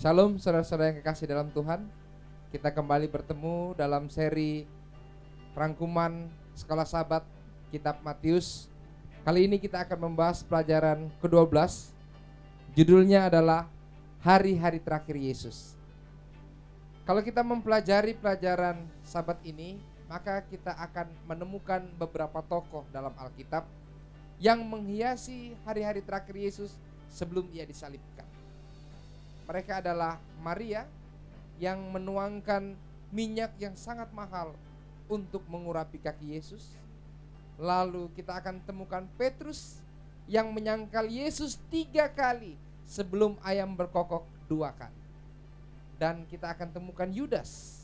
Shalom saudara-saudara yang kekasih dalam Tuhan. Kita kembali bertemu dalam seri rangkuman Sekolah Sabat Kitab Matius. Kali ini kita akan membahas pelajaran ke-12. Judulnya adalah Hari-hari Terakhir Yesus. Kalau kita mempelajari pelajaran Sabat ini, maka kita akan menemukan beberapa tokoh dalam Alkitab yang menghiasi hari-hari terakhir Yesus sebelum ia disalibkan. Mereka adalah Maria yang menuangkan minyak yang sangat mahal untuk mengurapi kaki Yesus. Lalu kita akan temukan Petrus yang menyangkal Yesus 3 kali sebelum ayam berkokok 2 kali. Dan kita akan temukan Yudas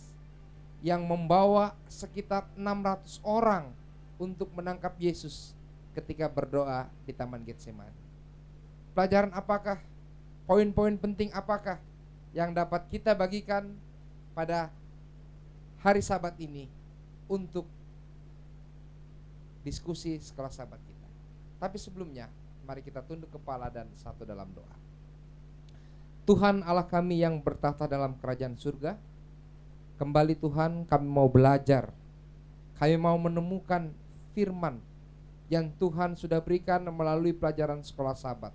yang membawa sekitar 600 orang untuk menangkap Yesus ketika berdoa di Taman Getsemani. Pelajaran apakah? Poin-poin penting apakah yang dapat kita bagikan pada hari Sabat ini untuk diskusi sekolah Sabat kita. Tapi sebelumnya, mari kita tunduk kepala dan satu dalam doa. Tuhan Allah kami yang bertahta dalam kerajaan surga, kembali Tuhan kami mau belajar. Kami mau menemukan firman yang Tuhan sudah berikan melalui pelajaran sekolah Sabat.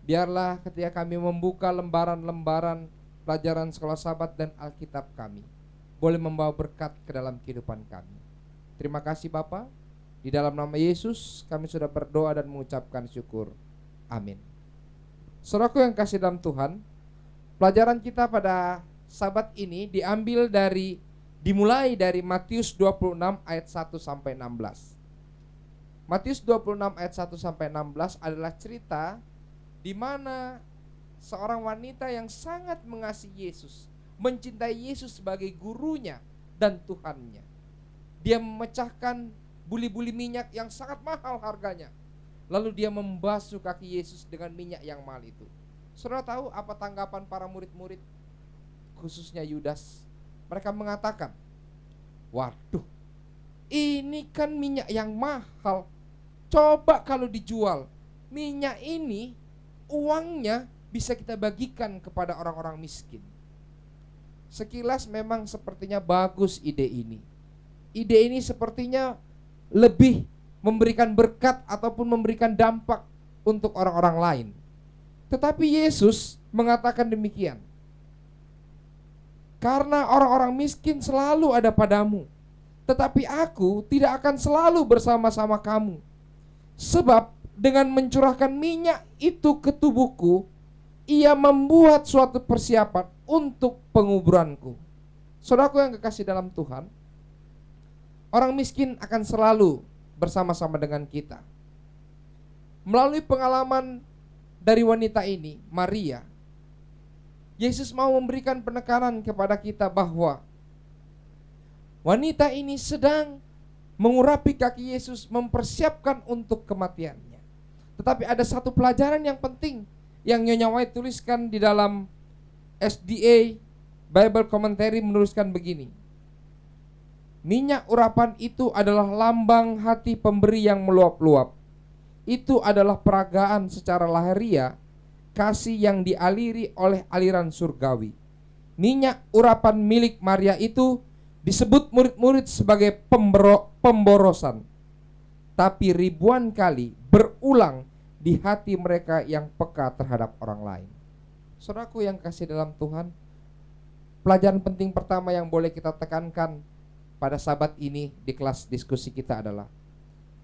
Biarlah ketika kami membuka lembaran-lembaran pelajaran sekolah Sabat dan Alkitab kami, boleh membawa berkat ke dalam kehidupan kami. Terima kasih Bapa. Di dalam nama Yesus kami sudah berdoa dan mengucapkan syukur. Amin. Saudaraku yang kasih dalam Tuhan, pelajaran kita pada Sabat ini dimulai dari Matius 26 ayat 1 sampai 16. Matius 26 ayat 1 sampai 16 adalah cerita di mana seorang wanita yang sangat mengasihi Yesus, mencintai Yesus sebagai gurunya dan Tuhannya. Dia memecahkan buli-buli minyak yang sangat mahal harganya. Lalu dia membasuh kaki Yesus dengan minyak yang mahal itu. Saudara tahu apa tanggapan para murid-murid, khususnya Yudas? Mereka mengatakan, waduh, ini kan minyak yang mahal. Coba kalau dijual, minyak ini uangnya bisa kita bagikan kepada orang-orang miskin. Sekilas memang sepertinya bagus ide ini. Ide ini sepertinya lebih memberikan berkat ataupun memberikan dampak untuk orang-orang lain. Tetapi Yesus mengatakan demikian. Karena orang-orang miskin selalu ada padamu, tetapi aku tidak akan selalu bersama-sama kamu. Sebab dengan mencurahkan minyak itu ke tubuhku, ia membuat suatu persiapan untuk penguburanku. Saudaraku yang kekasih dalam Tuhan, orang miskin akan selalu bersama-sama dengan kita. Melalui pengalaman dari wanita ini, Maria, Yesus mau memberikan penekanan kepada kita bahwa wanita ini sedang mengurapi kaki Yesus, mempersiapkan untuk kematiannya. Tetapi ada satu pelajaran yang penting yang Nyonya White tuliskan di dalam SDA Bible Commentary, menuliskan begini. Minyak urapan itu adalah lambang hati pemberi yang meluap-luap. Itu adalah peragaan secara lahiriah kasih yang dialiri oleh aliran surgawi. Minyak urapan milik Maria itu disebut murid-murid sebagai pemborosan, tapi ribuan kali berulang di hati mereka yang peka terhadap orang lain. Saudaraku yang kasih dalam Tuhan, pelajaran penting pertama yang boleh kita tekankan pada Sabat ini di kelas diskusi kita adalah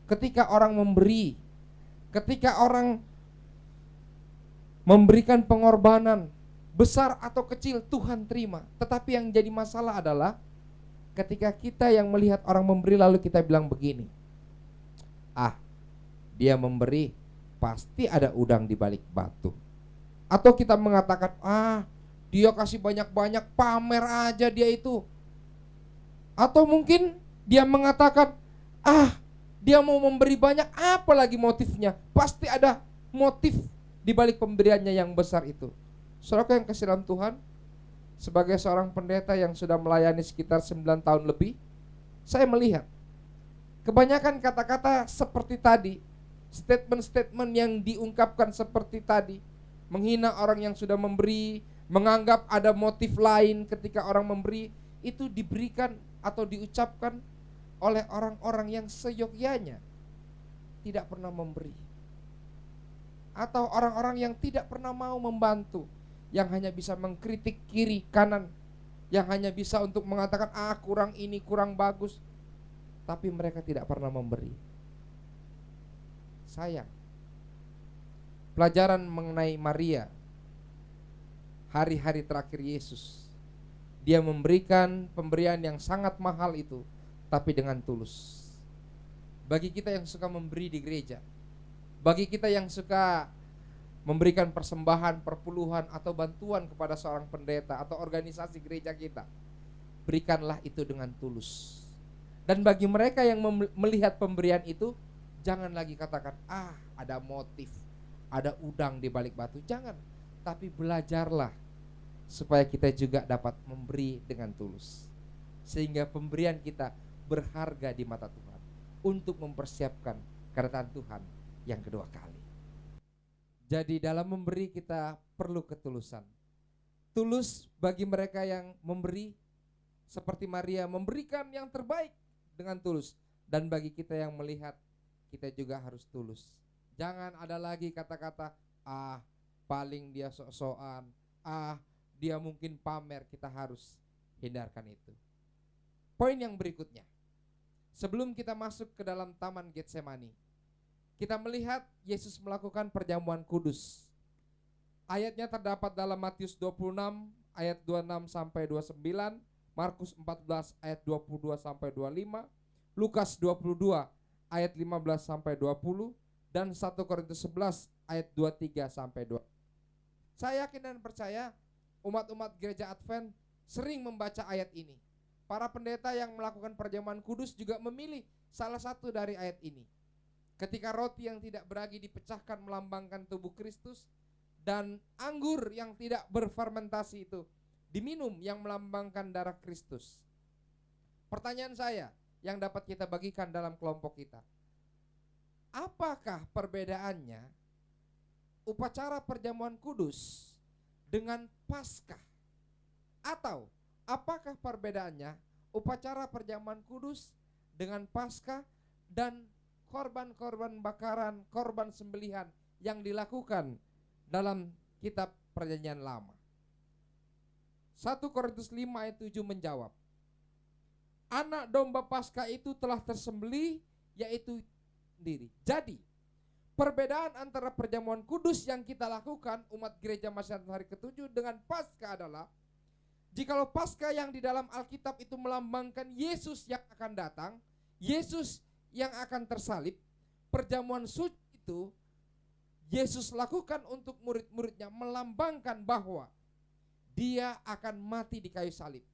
ketika orang memberi, ketika orang memberikan pengorbanan besar atau kecil, Tuhan terima. Tetapi yang jadi masalah adalah ketika kita yang melihat orang memberi lalu kita bilang begini, dia memberi, pasti ada udang di balik batu. Atau kita mengatakan, dia kasih banyak-banyak, pamer aja dia itu. Atau mungkin dia mengatakan, dia mau memberi banyak, apalagi motifnya? Pasti ada motif di balik pemberiannya yang besar itu. Saudara yang kasih dalam Tuhan, sebagai seorang pendeta yang sudah melayani sekitar 9 tahun lebih, saya melihat kebanyakan kata-kata seperti tadi, statement-statement yang diungkapkan seperti tadi, menghina orang yang sudah memberi, menganggap ada motif lain ketika orang memberi, itu diberikan atau diucapkan oleh orang-orang yang seyogyanya tidak pernah memberi, atau orang-orang yang tidak pernah mau membantu, yang hanya bisa mengkritik kiri kanan, yang hanya bisa untuk mengatakan kurang ini, kurang bagus, tapi mereka tidak pernah memberi. Sayang. Pelajaran mengenai Maria, hari-hari terakhir Yesus, dia memberikan pemberian yang sangat mahal itu, tapi dengan tulus. Bagi kita yang suka memberi di gereja, bagi kita yang suka memberikan persembahan, perpuluhan atau bantuan kepada seorang pendeta atau organisasi gereja kita, berikanlah itu dengan tulus. Dan bagi mereka yang melihat pemberian itu, jangan lagi katakan, ada motif, ada udang di balik batu. Jangan, tapi belajarlah supaya kita juga dapat memberi dengan tulus, sehingga pemberian kita berharga di mata Tuhan untuk mempersiapkan kedatangan Tuhan yang kedua kali. Jadi dalam memberi kita perlu ketulusan. Tulus bagi mereka yang memberi, seperti Maria memberikan yang terbaik dengan tulus. Dan bagi kita yang melihat, kita juga harus tulus. Jangan ada lagi kata-kata, paling dia sok-sokan, dia mungkin pamer. Kita harus hindarkan itu. Poin yang berikutnya, sebelum kita masuk ke dalam Taman Getsemani, kita melihat Yesus melakukan perjamuan kudus. Ayatnya terdapat dalam Matius 26 ayat 26 sampai 29, Markus 14 ayat 22 sampai 25, Lukas 22 ayat 15 sampai 20, dan 1 Korintus 11 ayat 23 sampai 2. Saya yakin dan percaya umat-umat gereja Advent sering membaca ayat ini. Para pendeta yang melakukan perjamuan kudus juga memilih salah satu dari ayat ini. Ketika roti yang tidak beragi dipecahkan melambangkan tubuh Kristus, dan anggur yang tidak berfermentasi itu diminum yang melambangkan darah Kristus. Pertanyaan saya yang dapat kita bagikan dalam kelompok kita, apakah perbedaannya upacara perjamuan kudus dengan Paskah? Atau apakah perbedaannya upacara perjamuan kudus dengan Paskah dan korban-korban bakaran, korban sembelihan yang dilakukan dalam kitab Perjanjian Lama? 1 Korintus 5 ayat 7 menjawab, anak domba Paskah itu telah tersembelih, yaitu diri. Jadi perbedaan antara perjamuan kudus yang kita lakukan umat gereja Masyarakat hari ke-7 dengan Paskah adalah, jikalau Paskah yang di dalam Alkitab itu melambangkan Yesus yang akan datang, Yesus yang akan tersalib, perjamuan suci itu Yesus lakukan untuk murid-muridnya melambangkan bahwa dia akan mati di kayu salib.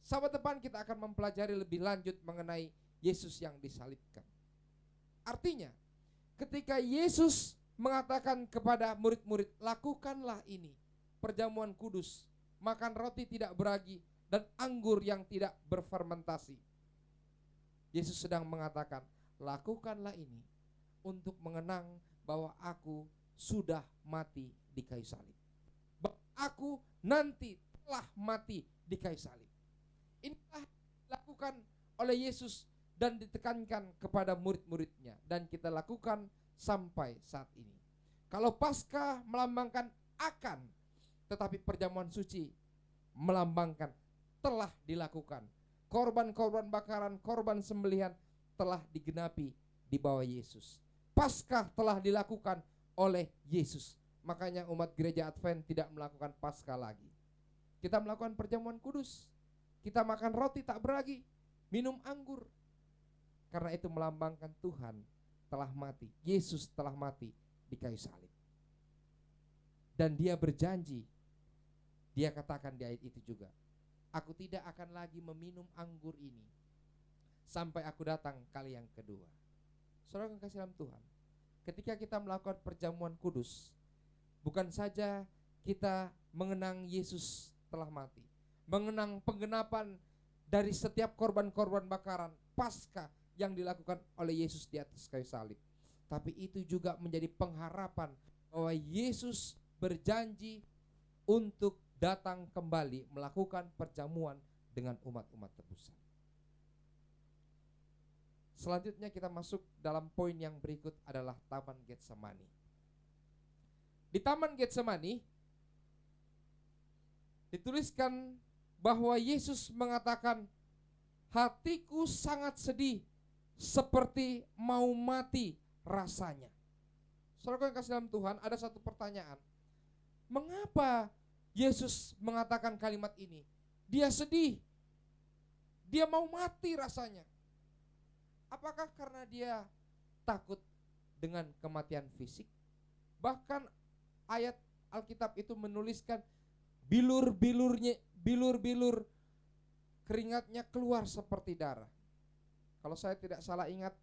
Sahabat depan, kita akan mempelajari lebih lanjut mengenai Yesus yang disalibkan. Artinya, ketika Yesus mengatakan kepada murid-murid, lakukanlah ini, perjamuan kudus, makan roti tidak beragi dan anggur yang tidak berfermentasi, Yesus sedang mengatakan, lakukanlah ini untuk mengenang bahwa aku sudah mati di kayu salib. Aku nanti telah mati di kayu salib. Inilah dilakukan oleh Yesus dan ditekankan kepada murid-muridnya, dan kita lakukan sampai saat ini. Kalau Paskah melambangkan akan, tetapi perjamuan suci melambangkan telah dilakukan. Korban-korban bakaran, korban sembelihan telah digenapi di bawah Yesus. Paskah telah dilakukan oleh Yesus. Makanya umat gereja Advent tidak melakukan Paskah lagi. Kita melakukan perjamuan kudus. Kita makan roti tak beragi, minum anggur. Karena itu melambangkan Tuhan telah mati. Yesus telah mati di kayu salib. Dan dia berjanji, dia katakan di ayat itu juga, aku tidak akan lagi meminum anggur ini sampai aku datang kali yang kedua. Saudara yang kasih dalam Tuhan, ketika kita melakukan perjamuan kudus, bukan saja kita mengenang Yesus telah mati, mengenang penggenapan dari setiap korban-korban bakaran Paskah yang dilakukan oleh Yesus di atas kayu salib, tapi itu juga menjadi pengharapan bahwa Yesus berjanji untuk datang kembali melakukan perjamuan dengan umat-umat tebusan. Selanjutnya kita masuk dalam poin yang berikut adalah Taman Getsemani. Di Taman Getsemani dituliskan bahwa Yesus mengatakan, hatiku sangat sedih seperti mau mati rasanya. Saudara yang kasih dalam Tuhan, ada satu pertanyaan. Mengapa Yesus mengatakan kalimat ini? Dia sedih. Dia mau mati rasanya. Apakah karena dia takut dengan kematian fisik? Bahkan ayat Alkitab itu menuliskan bilur keringatnya keluar seperti darah. Kalau saya tidak salah ingat,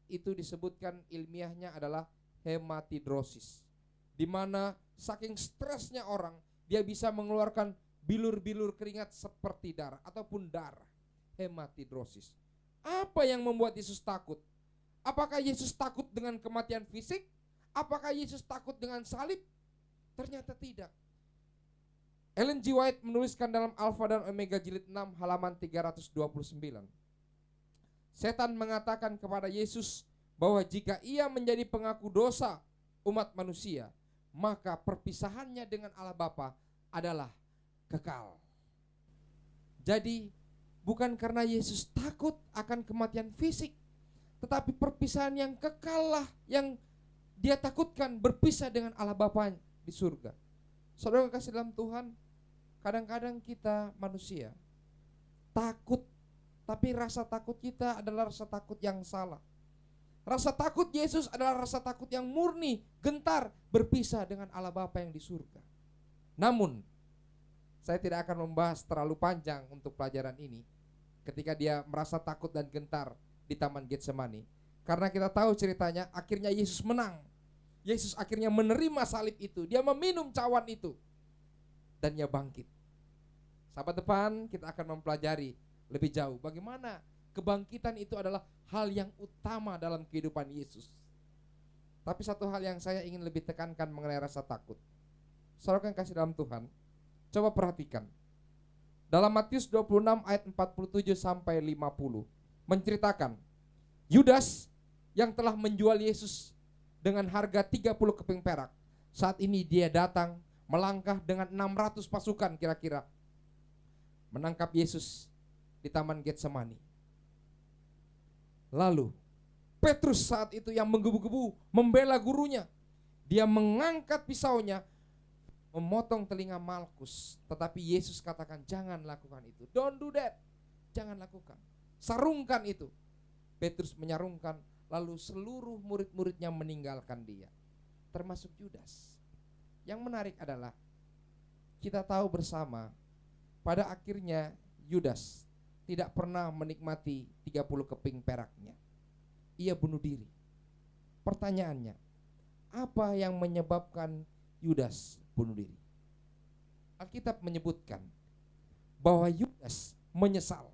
itu disebutkan ilmiahnya adalah hematidrosis, di mana saking stresnya orang, dia bisa mengeluarkan bilur-bilur keringat seperti darah ataupun darah. Hematidrosis. Apa yang membuat Yesus takut? Apakah Yesus takut dengan kematian fisik? Apakah Yesus takut dengan salib? Ternyata tidak. Ellen G. White menuliskan dalam Alfa dan Omega jilid 6 halaman 329. Setan mengatakan kepada Yesus bahwa jika ia menjadi pengaku dosa umat manusia, maka perpisahannya dengan Allah Bapa adalah kekal. Jadi bukan karena Yesus takut akan kematian fisik, tetapi perpisahan yang kekal lah yang dia takutkan, berpisah dengan Allah Bapa di surga. Saudara kasih dalam Tuhan, kadang-kadang kita manusia takut, tapi rasa takut kita adalah rasa takut yang salah. Rasa takut Yesus adalah rasa takut yang murni, gentar, berpisah dengan Allah Bapa yang di surga. Namun, saya tidak akan membahas terlalu panjang untuk pelajaran ini ketika dia merasa takut dan gentar di Taman Getsemani. Karena kita tahu ceritanya, akhirnya Yesus menang. Yesus akhirnya menerima salib itu. Dia meminum cawan itu. Dan dia bangkit. Sahabat depan, kita akan mempelajari lebih jauh bagaimana kebangkitan itu adalah hal yang utama dalam kehidupan Yesus. Tapi satu hal yang saya ingin lebih tekankan mengenai rasa takut. Saudara yang kasih dalam Tuhan, coba perhatikan. Dalam Matius 26 ayat 47 sampai 50 menceritakan Yudas yang telah menjual Yesus dengan harga 30 keping perak. Saat ini dia datang melangkah dengan 600 pasukan kira-kira menangkap Yesus di Taman Getsemani. Lalu Petrus saat itu yang menggebu-gebu membela gurunya. Dia mengangkat pisaunya memotong telinga Malkus. Tetapi Yesus katakan, jangan lakukan itu. Don't do that. Jangan lakukan. Sarungkan itu. Petrus menyarungkan, lalu seluruh murid-muridnya meninggalkan dia, termasuk Yudas. Yang menarik adalah kita tahu bersama pada akhirnya Yudas tidak pernah menikmati 30 keping peraknya. Ia bunuh diri. Pertanyaannya, apa yang menyebabkan Yudas bunuh diri? Alkitab menyebutkan bahwa Yudas menyesal.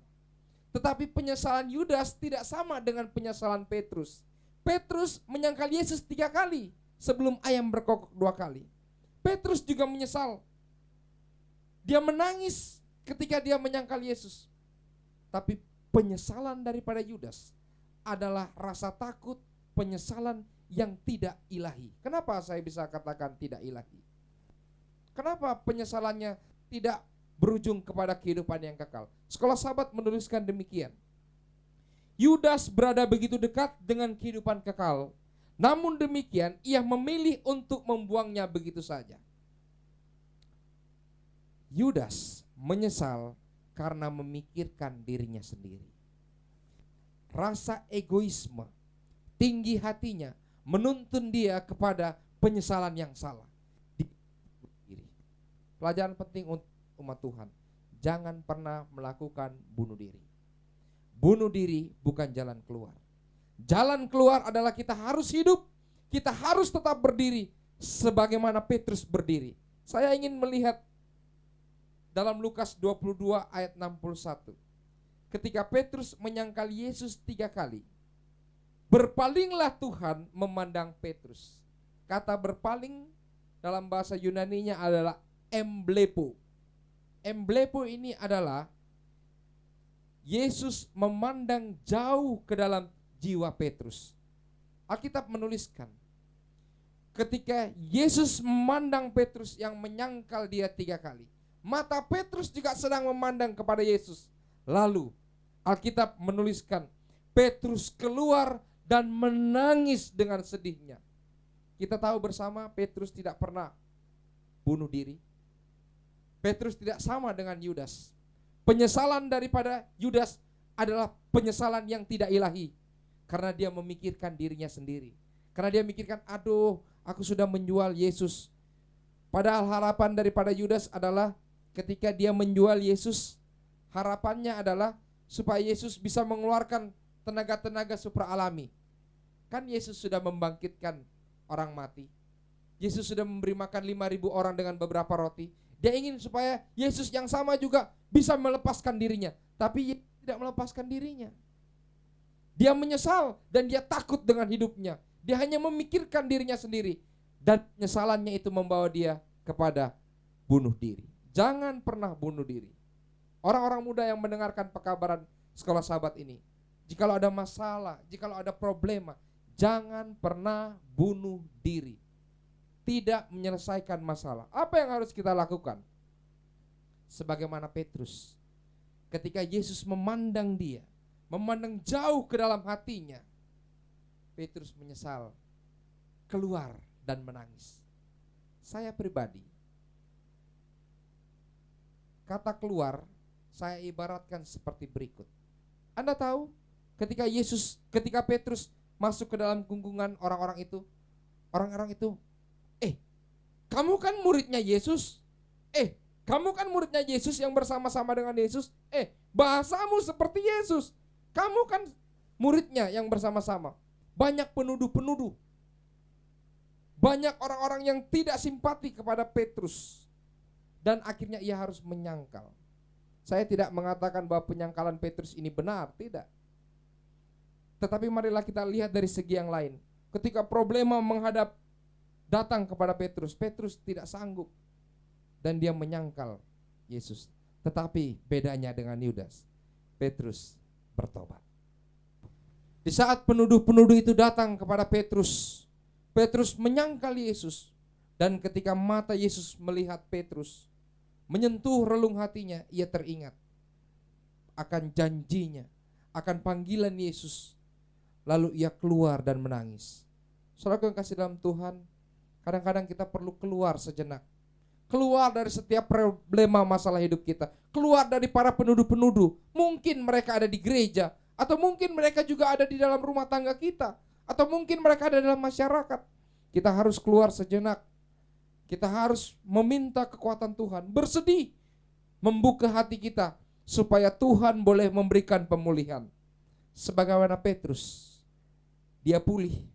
Tetapi penyesalan Yudas tidak sama dengan penyesalan Petrus. Petrus menyangkal Yesus 3 kali sebelum ayam berkokok 2 kali. Petrus juga menyesal. Dia menangis ketika dia menyangkal Yesus. Tapi penyesalan daripada Yudas adalah rasa takut, penyesalan yang tidak ilahi. Kenapa saya bisa katakan tidak ilahi? Kenapa penyesalannya tidak berujung kepada kehidupan yang kekal? Sekolah Sahabat menuliskan demikian. Yudas berada begitu dekat dengan kehidupan kekal, namun demikian ia memilih untuk membuangnya begitu saja. Yudas menyesal karena memikirkan dirinya sendiri. Rasa egoisme, tinggi hatinya menuntun dia kepada penyesalan yang salah. Pelajaran penting untuk umat Tuhan, jangan pernah melakukan bunuh diri. Bunuh diri bukan jalan keluar. Jalan keluar adalah kita harus hidup, kita harus tetap berdiri sebagaimana Petrus berdiri. Saya ingin melihat dalam Lukas 22 ayat 61. Ketika Petrus menyangkal Yesus 3 kali, berpalinglah Tuhan memandang Petrus. Kata berpaling dalam bahasa Yunaninya adalah emblepo. Emblepo ini adalah Yesus memandang jauh ke dalam jiwa Petrus. Alkitab menuliskan, ketika Yesus memandang Petrus yang menyangkal dia 3 kali, mata Petrus juga sedang memandang kepada Yesus. Lalu Alkitab menuliskan, Petrus keluar dan menangis dengan sedihnya. Kita tahu bersama Petrus tidak pernah bunuh diri. Petrus tidak sama dengan Yudas. Penyesalan daripada Yudas adalah penyesalan yang tidak ilahi, karena dia memikirkan dirinya sendiri. Karena dia memikirkan, aduh, aku sudah menjual Yesus. Padahal harapan daripada Yudas adalah ketika dia menjual Yesus, harapannya adalah supaya Yesus bisa mengeluarkan tenaga-tenaga supraalami. Kan Yesus sudah membangkitkan orang mati. Yesus sudah memberi makan 5.000 orang dengan beberapa roti. Dia ingin supaya Yesus yang sama juga bisa melepaskan dirinya. Tapi Yesus tidak melepaskan dirinya. Dia menyesal dan dia takut dengan hidupnya. Dia hanya memikirkan dirinya sendiri. Dan penyesalannya itu membawa dia kepada bunuh diri. Jangan pernah bunuh diri. Orang-orang muda yang mendengarkan pekabaran Sekolah Sahabat ini, jikalau ada masalah, jikalau ada problema, jangan pernah bunuh diri. Tidak menyelesaikan masalah. Apa yang harus kita lakukan? Sebagaimana Petrus, ketika Yesus memandang dia, memandang jauh ke dalam hatinya, Petrus menyesal, keluar dan menangis. Saya pribadi, kata keluar saya ibaratkan seperti berikut. Anda tahu, ketika Petrus masuk ke dalam gunggungan orang-orang itu, kamu kan muridnya Yesus. Kamu kan muridnya Yesus yang bersama-sama dengan Yesus. Bahasamu seperti Yesus. Kamu kan muridnya yang bersama-sama. Banyak penuduh-penuduh. Banyak orang-orang yang tidak simpati kepada Petrus. Dan akhirnya ia harus menyangkal. Saya tidak mengatakan bahwa penyangkalan Petrus ini benar, tidak. Tetapi marilah kita lihat dari segi yang lain. Ketika problema datang kepada Petrus, Petrus tidak sanggup dan dia menyangkal Yesus. Tetapi bedanya dengan Yudas, Petrus bertobat. Di saat penuduh-penuduh itu datang kepada Petrus, Petrus menyangkal Yesus. Dan ketika mata Yesus melihat Petrus, menyentuh relung hatinya, ia teringat akan janjinya, akan panggilan Yesus. Lalu ia keluar dan menangis. Saudara yang kasih dalam Tuhan, kadang-kadang kita perlu keluar sejenak. Keluar dari setiap problema masalah hidup kita. Keluar dari para penuduh-penuduh. Mungkin mereka ada di gereja, atau mungkin mereka juga ada di dalam rumah tangga kita, atau mungkin mereka ada dalam masyarakat. Kita harus keluar sejenak. Kita harus meminta kekuatan Tuhan, bersedih, membuka hati kita supaya Tuhan boleh memberikan pemulihan. Sebagaimana Petrus, dia pulih.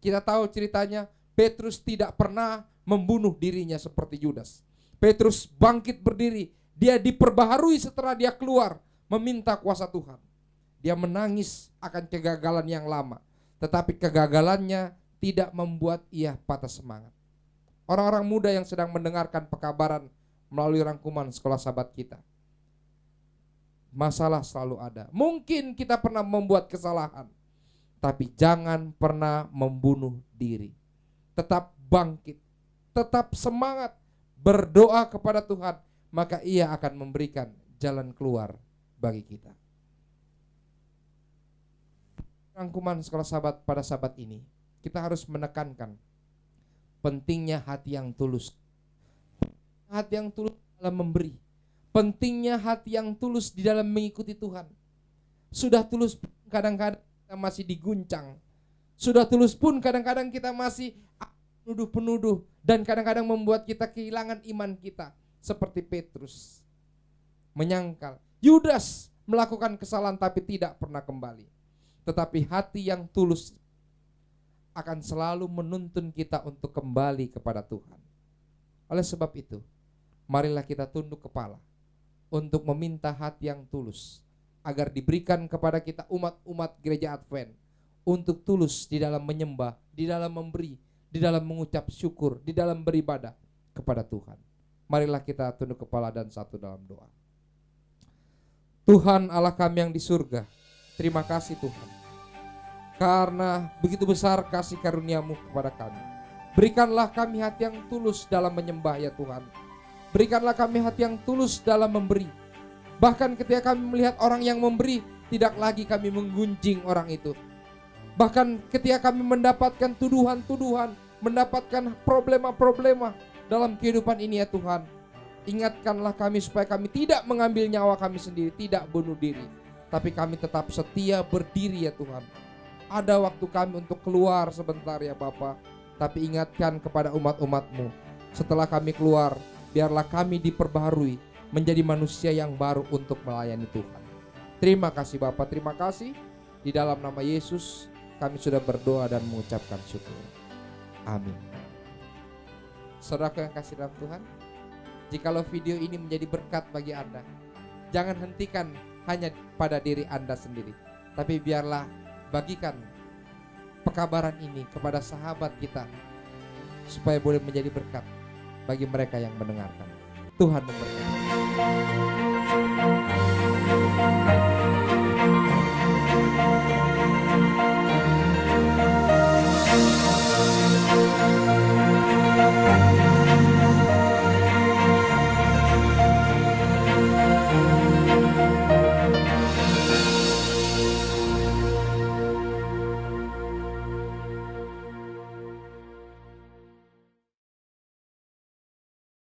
Kita tahu ceritanya, Petrus tidak pernah membunuh dirinya seperti Yudas. Petrus bangkit berdiri, dia diperbaharui setelah dia keluar meminta kuasa Tuhan. Dia menangis akan kegagalan yang lama, tetapi kegagalannya tidak membuat ia patah semangat. Orang-orang muda yang sedang mendengarkan pekabaran melalui rangkuman Sekolah Sahabat kita, masalah selalu ada. Mungkin kita pernah membuat kesalahan, tapi jangan pernah membunuh diri. Tetap bangkit, tetap semangat, berdoa kepada Tuhan, maka Ia akan memberikan jalan keluar bagi kita. Rangkuman Sekolah Sahabat pada sahabat ini, kita harus menekankan pentingnya hati yang tulus. Hati yang tulus dalam memberi. Pentingnya hati yang tulus di dalam mengikuti Tuhan. Sudah tulus kadang-kadang kita masih diguncang. Sudah tulus pun kadang-kadang kita masih penuduh-penuduh. Dan kadang-kadang membuat kita kehilangan iman kita. Seperti Petrus menyangkal. Yudas melakukan kesalahan tapi tidak pernah kembali. Tetapi hati yang tulus akan selalu menuntun kita untuk kembali kepada Tuhan. Oleh sebab itu, marilah kita tunduk kepala untuk meminta hati yang tulus, agar diberikan kepada kita umat-umat gereja Advent untuk tulus di dalam menyembah, di dalam memberi, di dalam mengucap syukur, di dalam beribadah kepada Tuhan. Marilah kita tunduk kepala dan satu dalam doa. Tuhan Allah kami yang di surga, terima kasih Tuhan, karena begitu besar kasih karunia-Mu kepada kami. Berikanlah kami hati yang tulus dalam menyembah ya Tuhan. Berikanlah kami hati yang tulus dalam memberi. Bahkan ketika kami melihat orang yang memberi, tidak lagi kami menggunjing orang itu. Bahkan ketika kami mendapatkan tuduhan-tuduhan, mendapatkan problema-problema dalam kehidupan ini ya Tuhan, ingatkanlah kami supaya kami tidak mengambil nyawa kami sendiri, tidak bunuh diri, tapi kami tetap setia berdiri ya Tuhan. Ada waktu kami untuk keluar sebentar ya Bapa, tapi ingatkan kepada umat-umat-Mu, setelah kami keluar, biarlah kami diperbaharui menjadi manusia yang baru untuk melayani Tuhan. Terima kasih Bapa, terima kasih. Di dalam nama Yesus kami sudah berdoa dan mengucapkan syukur. Amin. Saudaraku yang kasih dalam Tuhan, jikalau video ini menjadi berkat bagi Anda, jangan hentikan hanya pada diri Anda sendiri, tapi biarlah bagikan pekabaran ini kepada sahabat kita, supaya boleh menjadi berkat bagi mereka yang mendengarkan. Tuhan memberkati.